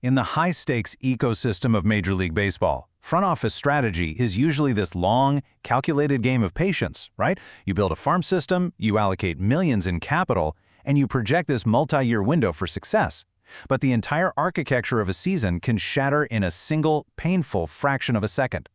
In the high-stakes ecosystem of Major League Baseball, front office strategy is usually this long, calculated game of patience, right? You build a farm system, you allocate millions in capital, and you project this multi-year window for success. But the entire architecture of a season can shatter in a single, painful fraction of a second.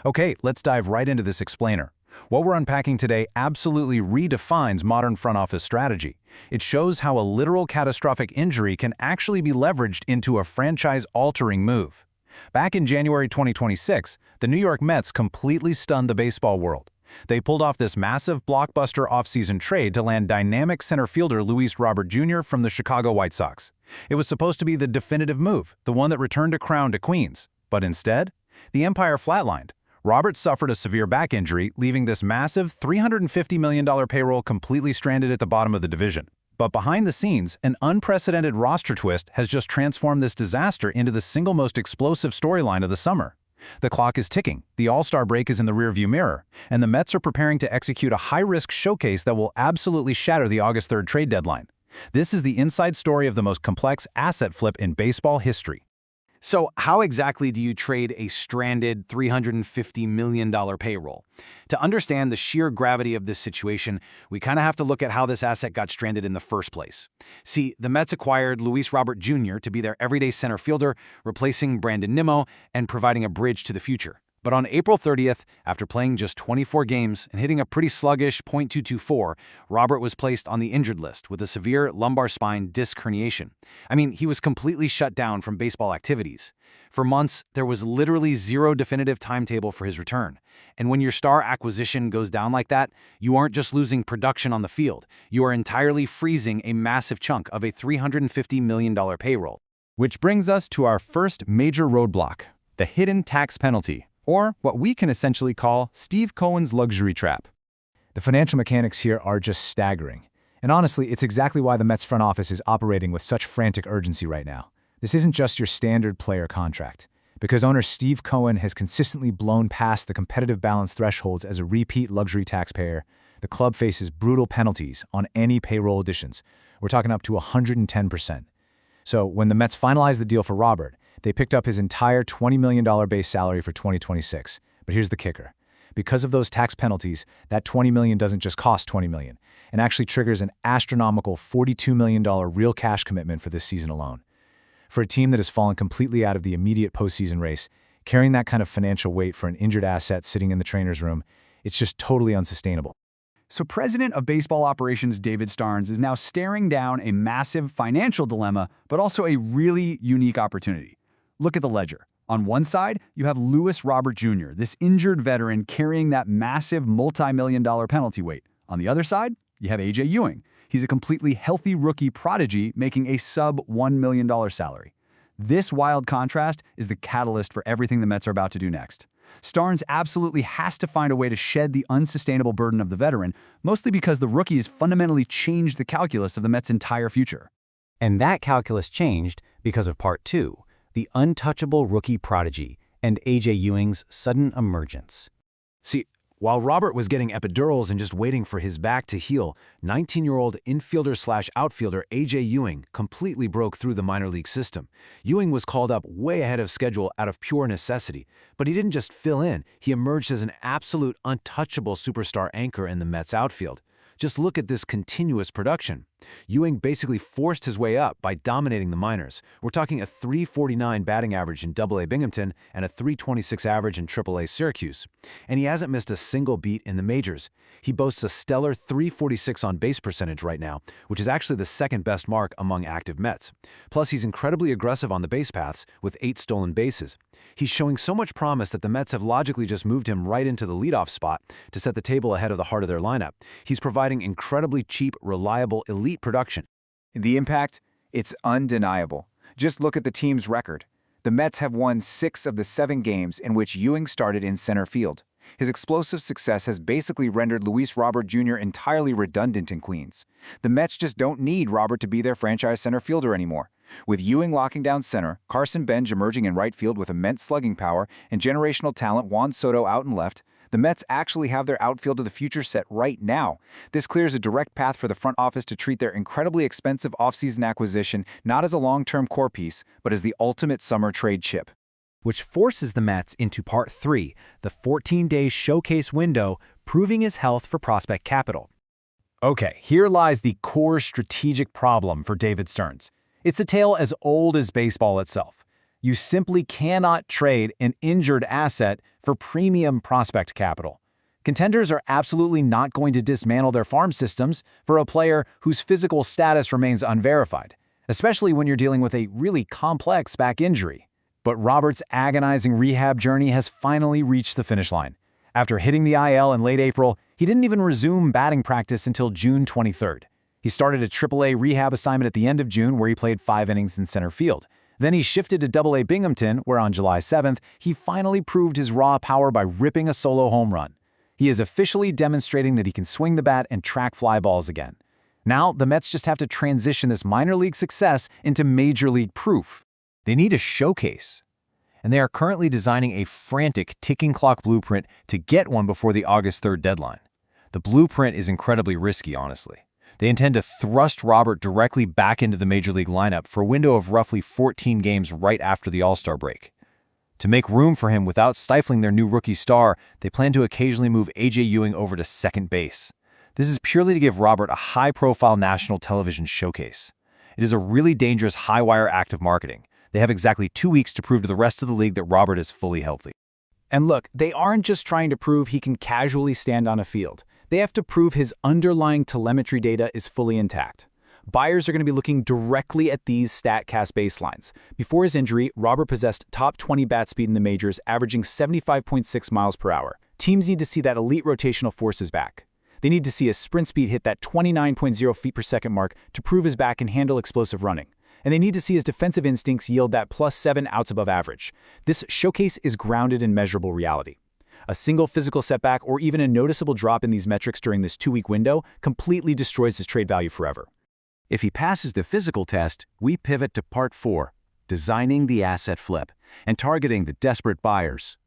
Okay, let's dive right into this explainer. What we're unpacking today absolutely redefines modern front office strategy. It shows how a literal catastrophic injury can actually be leveraged into a franchise-altering move. Back in January 2026, the New York Mets completely stunned the baseball world. They pulled off this massive blockbuster offseason trade to land dynamic center fielder Luis Robert Jr. from the Chicago White Sox. It was supposed to be the definitive move, the one that returned a crown to Queens. But instead, the empire flatlined. Robert suffered a severe back injury, leaving this massive $350 million payroll completely stranded at the bottom of the division. But behind the scenes, an unprecedented roster twist has just transformed this disaster into the single most explosive storyline of the summer. The clock is ticking, the All-Star break is in the rearview mirror, and the Mets are preparing to execute a high-risk showcase that will absolutely shatter the August 3rd trade deadline. This is the inside story of the most complex asset flip in baseball history. So how exactly do you trade a stranded $350 million payroll? To understand the sheer gravity of this situation, we kind of have to look at how this asset got stranded in the first place. See, the Mets acquired Luis Robert Jr. to be their everyday center fielder, replacing Brandon Nimmo and providing a bridge to the future. But on April 30th, after playing just 24 games and hitting a pretty sluggish .224, Robert was placed on the injured list with a severe lumbar spine disc herniation. I mean, he was completely shut down from baseball activities. For months, there was literally zero definitive timetable for his return. And when your star acquisition goes down like that, you aren't just losing production on the field, you are entirely freezing a massive chunk of a $350 million payroll. Which brings us to our first major roadblock, the hidden tax penalty, or what we can essentially call Steve Cohen's luxury trap. The financial mechanics here are just staggering. And honestly, it's exactly why the Mets front office is operating with such frantic urgency right now. This isn't just your standard player contract. Because owner Steve Cohen has consistently blown past the competitive balance thresholds as a repeat luxury taxpayer, the club faces brutal penalties on any payroll additions. We're talking up to 110%. So when the Mets finalized the deal for Robert, they picked up his entire $20 million base salary for 2026. But here's the kicker. Because of those tax penalties, that $20 million doesn't just cost $20 million, and actually triggers an astronomical $42 million real cash commitment for this season alone. For a team that has fallen completely out of the immediate postseason race, carrying that kind of financial weight for an injured asset sitting in the trainer's room, it's just totally unsustainable. So President of Baseball Operations David Stearns is now staring down a massive financial dilemma, but also a really unique opportunity. Look at the ledger. On one side, you have Luis Robert Jr., this injured veteran carrying that massive multi-million-dollar penalty weight. On the other side, you have A.J. Ewing. He's a completely healthy rookie prodigy making a sub-$1 million salary. This wild contrast is the catalyst for everything the Mets are about to do next. Stearns absolutely has to find a way to shed the unsustainable burden of the veteran, mostly because the rookie has fundamentally changed the calculus of the Mets' entire future. And that calculus changed because of Part 2. The untouchable rookie prodigy, and A.J. Ewing's sudden emergence. See, while Robert was getting epidurals and just waiting for his back to heal, 19-year-old infielder/outfielder A.J. Ewing completely broke through the minor league system. Ewing was called up way ahead of schedule out of pure necessity, but he didn't just fill in, he emerged as an absolute untouchable superstar anchor in the Mets outfield. Just look at this continuous production. Ewing basically forced his way up by dominating the minors. We're talking a .349 batting average in AA Binghamton and a .326 average in AAA Syracuse. And he hasn't missed a single beat in the majors. He boasts a stellar .346 on-base percentage right now, which is actually the second best mark among active Mets. Plus, he's incredibly aggressive on the base paths with 8 stolen bases. He's showing so much promise that the Mets have logically just moved him right into the leadoff spot to set the table ahead of the heart of their lineup. He's providing incredibly cheap, reliable, elite production. The impact? It's undeniable. Just look at the team's record. The Mets have won 6 of the 7 games in which Ewing started in center field. His explosive success has basically rendered Luis Robert Jr. entirely redundant in Queens. The Mets just don't need Robert to be their franchise center fielder anymore. With Ewing locking down center, Carson Bench emerging in right field with immense slugging power, and generational talent Juan Soto out in left, The Mets actually have their outfield of the future set right now. This clears a direct path for the front office to treat their incredibly expensive offseason acquisition not as a long-term core piece, but as the ultimate summer trade chip. Which forces the Mets into Part 3, the 14-day showcase window, proving his health for prospect capital. Okay, here lies the core strategic problem for David Stearns. It's a tale as old as baseball itself. You simply cannot trade an injured asset for premium prospect capital. Contenders are absolutely not going to dismantle their farm systems for a player whose physical status remains unverified, especially when you're dealing with a really complex back injury. But Robert's agonizing rehab journey has finally reached the finish line. After hitting the IL in late April, he didn't even resume batting practice until June 23rd. He started a AAA rehab assignment at the end of June where he played 5 innings in center field. Then he shifted to AA Binghamton, where on July 7th, he finally proved his raw power by ripping a solo home run. He is officially demonstrating that he can swing the bat and track fly balls again. Now, the Mets just have to transition this minor league success into major league proof. They need a showcase, and they are currently designing a frantic ticking clock blueprint to get one before the August 3rd deadline. The blueprint is incredibly risky, honestly. They intend to thrust Robert directly back into the Major League lineup for a window of roughly 14 games right after the All-Star break. To make room for him without stifling their new rookie star, they plan to occasionally move A.J. Ewing over to second base. This is purely to give Robert a high-profile national television showcase. It is a really dangerous high-wire act of marketing. They have exactly 2 weeks to prove to the rest of the league that Robert is fully healthy. And look, they aren't just trying to prove he can casually stand on a field. They have to prove his underlying telemetry data is fully intact. Buyers are going to be looking directly at these StatCast baselines. Before his injury, Robert possessed top 20 bat speed in the majors, averaging 75.6 miles per hour. Teams need to see that elite rotational forces back. They need to see his sprint speed hit that 29.0 feet per second mark to prove his back can handle explosive running. And they need to see his defensive instincts yield that +7 outs above average. This showcase is grounded in measurable reality. A single physical setback or even a noticeable drop in these metrics during this 2-week window completely destroys his trade value forever. If he passes the physical test, we pivot to Part 4, designing the asset flip and targeting the desperate buyers.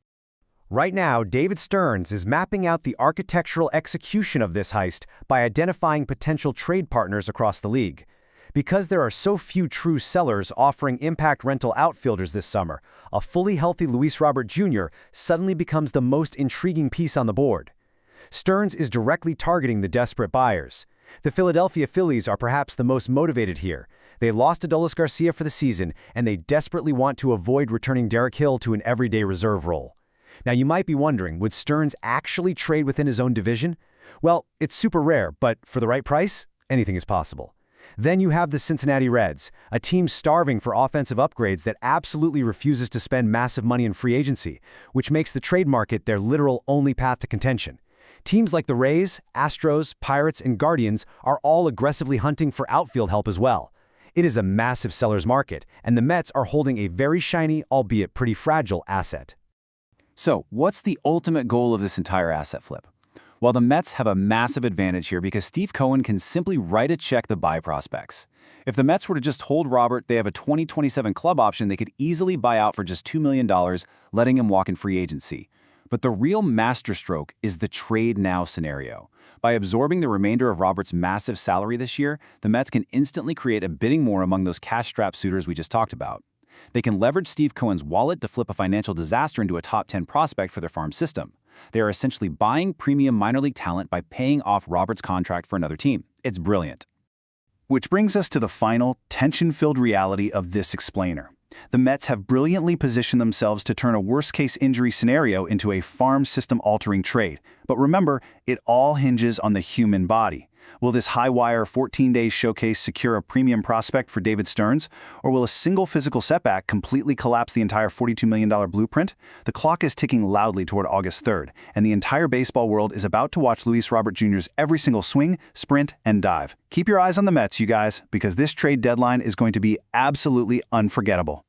Right now, David Stearns is mapping out the architectural execution of this heist by identifying potential trade partners across the league. Because there are so few true sellers offering impact rental outfielders this summer, a fully healthy Luis Robert Jr. suddenly becomes the most intriguing piece on the board. Stearns is directly targeting the desperate buyers. The Philadelphia Phillies are perhaps the most motivated here. They lost Adolis Garcia for the season, and they desperately want to avoid returning Derek Hill to an everyday reserve role. Now, you might be wondering, would Stearns actually trade within his own division? Well, it's super rare, but for the right price, anything is possible. Then you have the Cincinnati Reds, a team starving for offensive upgrades that absolutely refuses to spend massive money in free agency, which makes the trade market their literal only path to contention. Teams like the Rays, Astros, Pirates, and Guardians are all aggressively hunting for outfield help as well. It is a massive seller's market, and the Mets are holding a very shiny, albeit pretty fragile, asset. So, what's the ultimate goal of this entire asset flip? Well, the Mets have a massive advantage here because Steve Cohen can simply write a check to buy prospects. If the Mets were to just hold Robert, they have a 2027 club option they could easily buy out for just $2 million, letting him walk in free agency. But the real masterstroke is the trade now scenario. By absorbing the remainder of Robert's massive salary this year, the Mets can instantly create a bidding war among those cash-strapped suitors we just talked about. They can leverage Steve Cohen's wallet to flip a financial disaster into a top 10 prospect for their farm system. They are essentially buying premium minor league talent by paying off Robert's contract for another team. It's brilliant. Which brings us to the final, tension-filled reality of this explainer. The Mets have brilliantly positioned themselves to turn a worst-case injury scenario into a farm system-altering trade. But remember, it all hinges on the human body. Will this high-wire 14-day showcase secure a premium prospect for David Stearns? Or will a single physical setback completely collapse the entire $42 million blueprint? The clock is ticking loudly toward August 3rd, and the entire baseball world is about to watch Luis Robert Jr.'s every single swing, sprint, and dive. Keep your eyes on the Mets, you guys, because this trade deadline is going to be absolutely unforgettable.